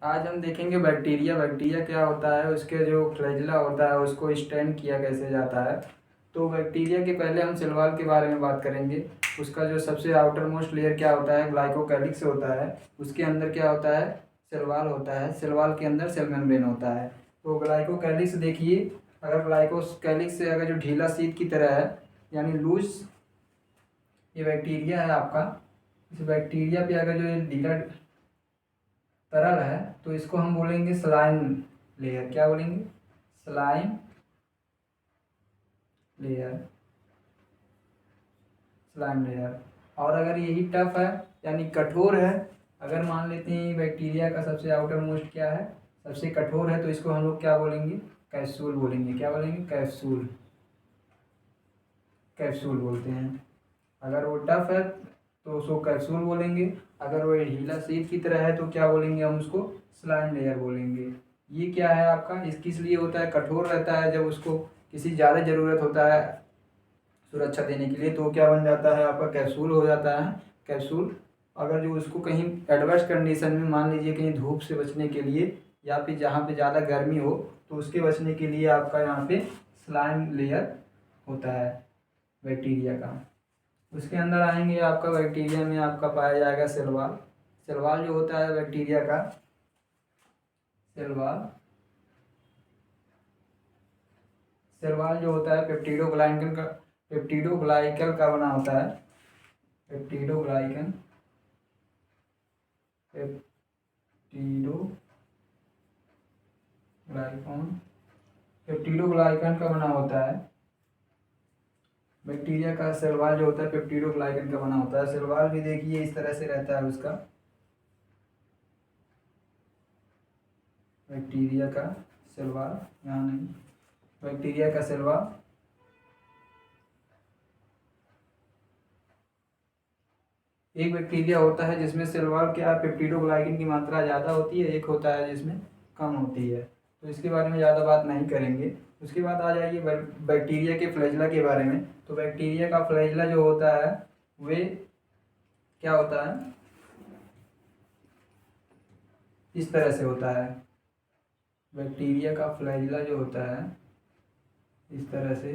आज हम देखेंगे बैक्टीरिया। बैक्टीरिया क्या होता है, उसके जो फ्लैजिला होता है उसको स्टैंड किया कैसे जाता है। तो बैक्टीरिया के पहले हम सेल वॉल के बारे में बात करेंगे। उसका जो सबसे आउटर मोस्ट लेयर क्या होता है, ग्लाइकोकैलिक्स होता है। उसके अंदर क्या होता है, सेल वॉल होता है। सेल वॉल के अंदर सेल मेम्ब्रेन होता है। तो ग्लाइकोकैलिक्स देखिए, अगर ग्लाइकोकैलिक्स से अगर जो ढीला शीट की तरह है यानी लूज, ये बैक्टीरिया है आपका। इस बैक्टीरिया पे अगर जो ये ढीला तरल है तो इसको हम बोलेंगे स्लाइम लेयर। क्या बोलेंगे? Slime layer. Slime layer. और अगर यही टफ है यानी कठोर है, अगर मान लेते हैं बैक्टीरिया का सबसे आउटर मोस्ट क्या है, सबसे कठोर है, तो इसको हम लोग क्या बोलेंगे? कैप्सूल बोलेंगे। क्या बोलेंगे? कैप्सूल। कैप्सूल बोलते हैं। अगर वो टफ है तो उसको कैप्सूल बोलेंगे। अगर वो ढीला शीट की तरह है तो क्या बोलेंगे हम उसको? स्लाइम लेयर बोलेंगे। ये क्या है आपका, इस किस लिए होता है? कठोर रहता है, जब उसको किसी ज़्यादा ज़रूरत होता है सुरक्षा देने के लिए तो क्या बन जाता है आपका? कैप्सूल हो जाता है। कैप्सूल। अगर जो उसको कहीं एडवर्स कंडीशन में, मान लीजिए कहीं धूप से बचने के लिए या फिर जहाँ पे ज़्यादा गर्मी हो तो उसके बचने के लिए आपका यहाँ पे स्लाइम लेयर होता है बैक्टीरिया का। उसके अंदर आएंगे आपका, बैक्टीरिया में आपका पाया जाएगा सेल वॉल। सेल वॉल जो होता है बैक्टीरिया का, सेल वॉल, सेल वॉल जो होता है पेप्टिडोग्लाइकल का बना होता है। पेप्टिडोग्लाइकन, पेप्टिडोग्लाइकन, पेप्टिडोग्लाइकन का बना होता है। बैक्टीरिया का सेल वॉल जो होता है पेप्टिडोग्लाइकन का बना होता है। सेल वॉल भी देखिए इस तरह से रहता है उसका। बैक्टीरिया का सेल वॉल, यहाँ नहीं, बैक्टीरिया का सेल वॉल। एक बैक्टीरिया होता है जिसमें सेल वॉल क्या, पेप्टिडोग्लाइकन की मात्रा ज़्यादा होती है, एक होता है जिसमें कम होती है। तो इसके बारे में ज़्यादा बात नहीं करेंगे। उसके बाद आ जाइए बैक्टीरिया के फ्लैजिला के बारे में। तो बैक्टीरिया का फ्लैजिला जो होता है वे क्या होता है, इस तरह से होता है। बैक्टीरिया का फ्लैजिला जो होता है इस तरह से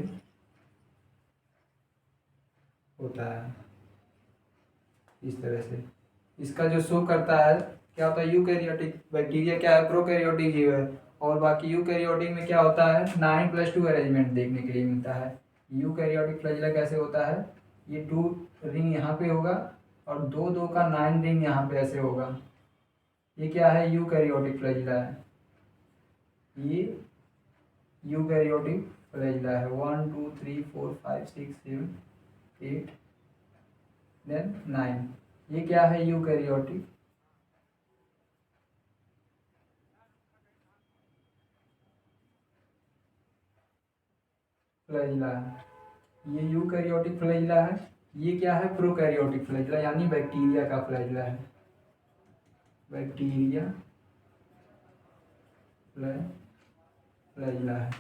होता है, इस तरह से। इसका जो शो करता है क्या होता है, यूकैरियोटिक। बैक्टीरिया क्या है, प्रोकैरियोटिक जीव है। और बाकी यूकैरियोटिक में क्या होता है, 9+2 अरेंजमेंट देखने के लिए मिलता है। यूकैरियोटिक फ्लैजिला कैसे होता है, ये 2 रिंग यहाँ पे होगा और 2 2 का 9 रिंग यहाँ पे ऐसे होगा। ये क्या है, यूकैरियोटिक फ्लैजिला है। ये यूकैरियोटिक फ्लैजिला है। 1 2 3 4 5 6 7 8 देन 9। ये क्या है, यूकैरियोटिक फ्लैजिला है। ये यूकैरियोटिक फ्लैजिला है। ये क्या है, प्रोकैरियोटिक फ्लैजिला यानी बैक्टीरिया का फ्लैजिला है। बैक्टीरिया फ्लैजिला है।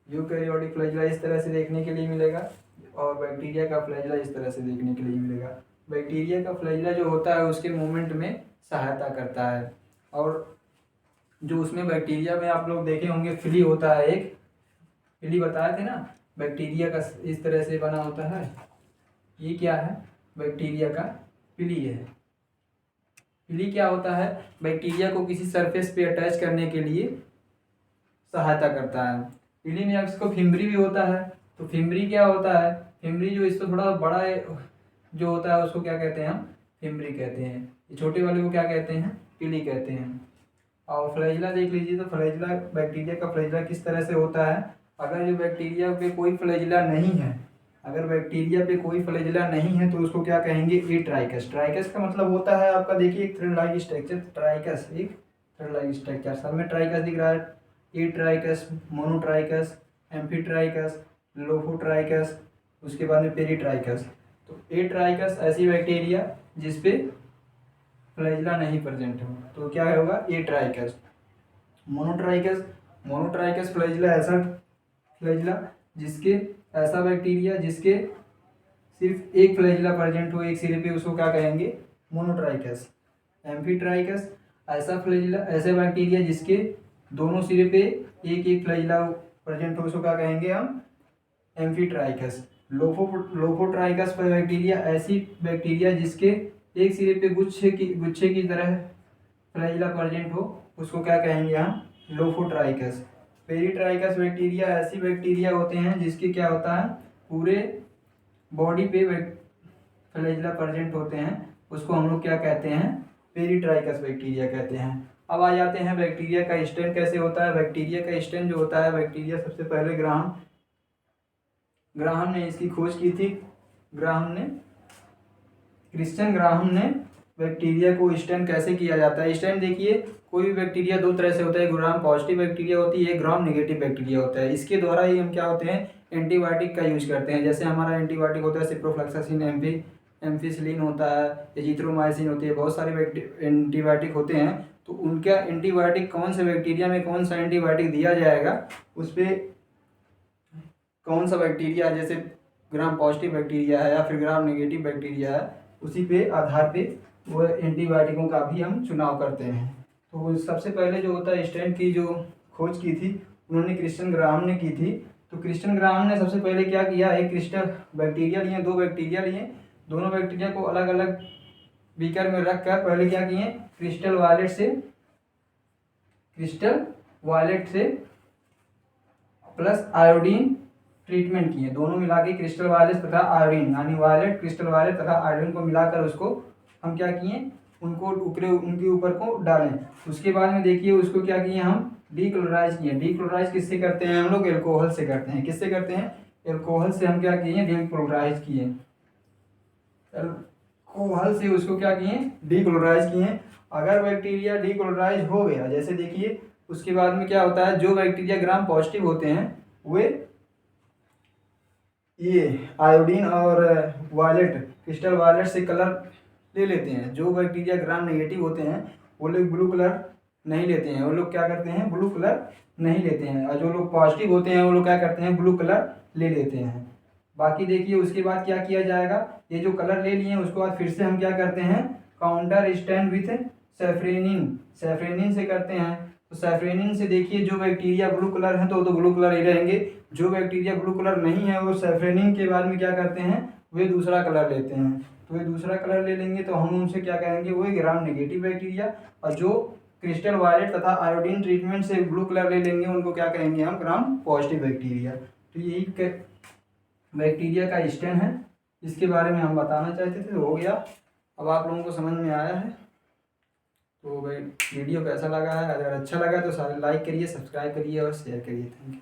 यूकैरियोटिक फ्लैजिला इस तरह से देखने के लिए मिलेगा और बैक्टीरिया का फ्लैजिला इस तरह से देखने के लिए मिलेगा। बैक्टीरिया का फ्लैजिला जो होता है उसके मूवमेंट में सहायता करता है। और जो उसमें बैक्टीरिया में आप लोग देखे होंगे फ्ली होता है, एक फ्ली बताए थे ना, बैक्टीरिया का इस तरह से बना होता है। ये क्या है, बैक्टीरिया का पिली है। पिली क्या होता है, बैक्टीरिया को किसी सरफेस पे अटैच करने के लिए सहायता करता है। पिली में इसको फिम्बरी भी होता है। तो फिम्बरी क्या होता है, फिम्बरी जो इससे थोड़ा बड़ा जो होता है उसको क्या कहते हैं, हम फिम्बरी कहते हैं। ये छोटे वाले को क्या कहते हैं, पिली कहते हैं। और फ्लैजिला देख लीजिए, तो फ्लैजिला, बैक्टीरिया का फ्लैजिला किस तरह से होता है। अगर जो बैक्टीरिया पे कोई फ्लैजिला नहीं है, अगर बैक्टीरिया पे कोई फ्लैजिला नहीं है तो उसको क्या कहेंगे, ए ट्राइकस। ट्राइकस का मतलब होता है आपका, देखिए एक थ्रेड लाइक स्ट्रक्चर, ट्राइकस एक थ्रेड लाइक स्ट्रक्चर। सब में ट्राइकस दिख रहा है, ए ट्राइकस, मोनोट्राइकस, एम्फीट्राइकस, लोफोट्राइकस, उसके बाद में पेरीट्राइकस। तो ए ट्राइकस ऐसी बैक्टीरिया जिसपे फ्लैजिला नहीं प्रेजेंट हो तो क्या होगा, ए ट्राइकस। मोनोट्राइकस, मोनोट्राइकस फ्लैजिला ऐसा फ्लैजिला जिसके, ऐसा बैक्टीरिया जिसके सिर्फ एक फ्लैजिला प्रेजेंट हो एक सिरे पे, उसको क्या कहेंगे, मोनोट्राइकस। एम्फीट्राइकस, ऐसा फ्लैजिला, ऐसे बैक्टीरिया जिसके दोनों सिरे पे एक एक फ्लैजिला प्रेजेंट हो, उसको क्या कहेंगे हम? एम्फीट्राइकस। लोफोट्राइकस बैक्टीरिया, ऐसी बैक्टीरिया जिसके एक सिरे पे गुच्छे की तरह फ्लैजिला प्रेजेंट हो, उसको क्या कहेंगे हम? लोफोट्राइकस। पेरिट्राइकस बैक्टीरिया, ऐसी बैक्टीरिया होते हैं जिसके क्या होता है, पूरे बॉडी पे फ्लैजिला प्रेजेंट होते हैं, उसको हम लोग क्या कहते हैं? पेरिट्राइकस बैक्टीरिया कहते हैं। अब आ जाते हैं बैक्टीरिया का स्टैंड कैसे होता है। बैक्टीरिया का स्टैंड जो होता है, बैक्टीरिया सबसे पहले ग्राहम ने इसकी खोज की थी। क्रिश्चियन ग्राहम ने बैक्टीरिया को स्टैंड कैसे किया जाता है। स्टैंड देखिए, कोई भी बैक्टीरिया दो तरह से होता है, ग्राम पॉजिटिव बैक्टीरिया होती है, ग्राम नेगेटिव बैक्टीरिया होता है। इसके द्वारा ही हम क्या होते हैं? एंटीबायोटिक का यूज करते हैं। जैसे हमारा एंटीबायोटिक होता है सिप्रोफ्लैक्सासिन, एम्फिसिलिन होता है, एजिथ्रोमाइसिन होती है, बहुत सारे एंटीबायोटिक होते हैं। तो उनका एंटीबायोटिक कौन से बैक्टीरिया में कौन सा एंटीबायोटिक दिया जाएगा, उस पर कौन सा बैक्टीरिया, जैसे ग्राम पॉजिटिव बैक्टीरिया है या फिर ग्राम नेगेटिव बैक्टीरिया है, उसी पे आधार पे वो एंटीबायोटिकों का भी हम चुनाव करते हैं। तो सबसे पहले जो होता है स्टैंड की जो खोज की थी, उन्होंने क्रिश्चियन ग्राहम ने की थी। तो क्रिश्चियन ग्राहम ने सबसे पहले क्या किया, एक क्रिस्टल बैक्टीरिया लिए, दो बैक्टीरिया लिए, दोनों बैक्टीरिया को अलग अलग बीकर में रख कर पहले क्या किए, क्रिस्टल वायलेट से प्लस आयोडीन ट्रीटमेंट किए। दोनों मिला के क्रिस्टल वायलेट तथा आयोडीन, यानी वायलेट, क्रिस्टल वायलेट तथा आयोडीन को मिलाकर उसको हम क्या किए, उनके ऊपर को डालें। उसके बाद में देखिए उसको क्या किए, हम डीक्लोराइज किए। डीक्लोराइज किससे करते हैं हम लोग? एल्कोहल से करते हैं। किससे करते हैं? एल्कोहल से हम क्या किए, डीक्लोराइज किए। एल्कोहल से उसको क्या किए, डीक्लोराइज किए। अगर बैक्टीरिया डीक्लोराइज हो गया, जैसे देखिए उसके बाद में क्या होता है, जो बैक्टीरिया ग्राम पॉजिटिव होते हैं वे ये आयोडीन और वायलेट, क्रिस्टल वायलेट से कलर ले लेते हैं। जो बैक्टीरिया ग्राम नेगेटिव होते हैं वो लोग ब्लू कलर नहीं लेते हैं, वो लोग क्या करते हैं, ब्लू कलर नहीं लेते हैं। और जो लोग पॉजिटिव होते हैं वो लोग क्या करते हैं, ब्लू कलर ले लेते हैं। बाकी देखिए उसके बाद क्या किया जाएगा, ये जो कलर ले लिए उसके बाद फिर से हम क्या करते हैं, काउंटर स्टैंड विथ सैफ्रेनिन से करते हैं। तो सैफ्रेनिन से देखिए जो बैक्टीरिया ब्लू कलर है तो ब्लू कलर ही रहेंगे, जो बैक्टीरिया ब्लू कलर नहीं है वो सैफ्रेनिन के बाद में क्या करते हैं, वे दूसरा कलर लेते हैं। तो वे दूसरा कलर ले लेंगे तो हम उनसे क्या कहेंगे, वो ग्राम नेगेटिव बैक्टीरिया। और जो क्रिस्टल वायलेट तथा आयोडीन ट्रीटमेंट से ब्लू कलर ले लेंगे उनको क्या कहेंगे हम, ग्राम पॉजिटिव बैक्टीरिया। तो यही बैक्टीरिया का स्टैंड है, इसके बारे में हम बताना चाहते थे। हो गया, अब आप लोगों को समझ में आया है। तो भाई वीडियो कैसा लगा है, अगर अच्छा लगा तो सारे लाइक करिए, सब्सक्राइब करिए और शेयर करिए। Thank you.